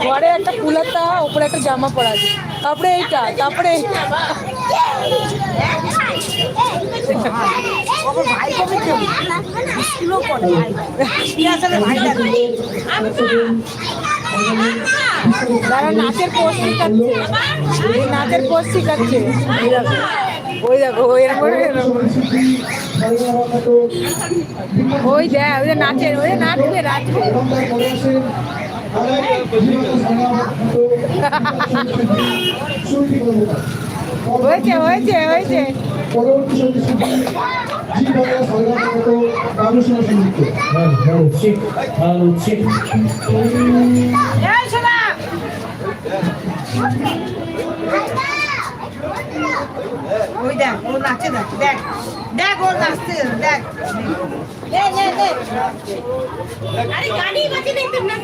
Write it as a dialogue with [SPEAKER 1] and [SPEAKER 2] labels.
[SPEAKER 1] ঘরে একটা কুলাতা, উপরে একটা জামা পরা আছে, তারপরে এইটা, তারপরে
[SPEAKER 2] ভাই কবে স্কুলও পড়ে ভাই
[SPEAKER 1] যারা নাচের পোস্ট শিখাচ্ছে, এই নাচের পোস্ট শিখাচ্ছে, ওই দেখো ওই দেখো ওই দেখ ওই যে নাচের, ওই নাচবে নাচবে। হয়েছে হয়েছে হয়েছে।
[SPEAKER 2] ওই দেখ ও নাচে, দেখ দেখ দেখ ও নাচতে দেখ। নে নে নে, আরে গাড়ি বাজে দেখতে না।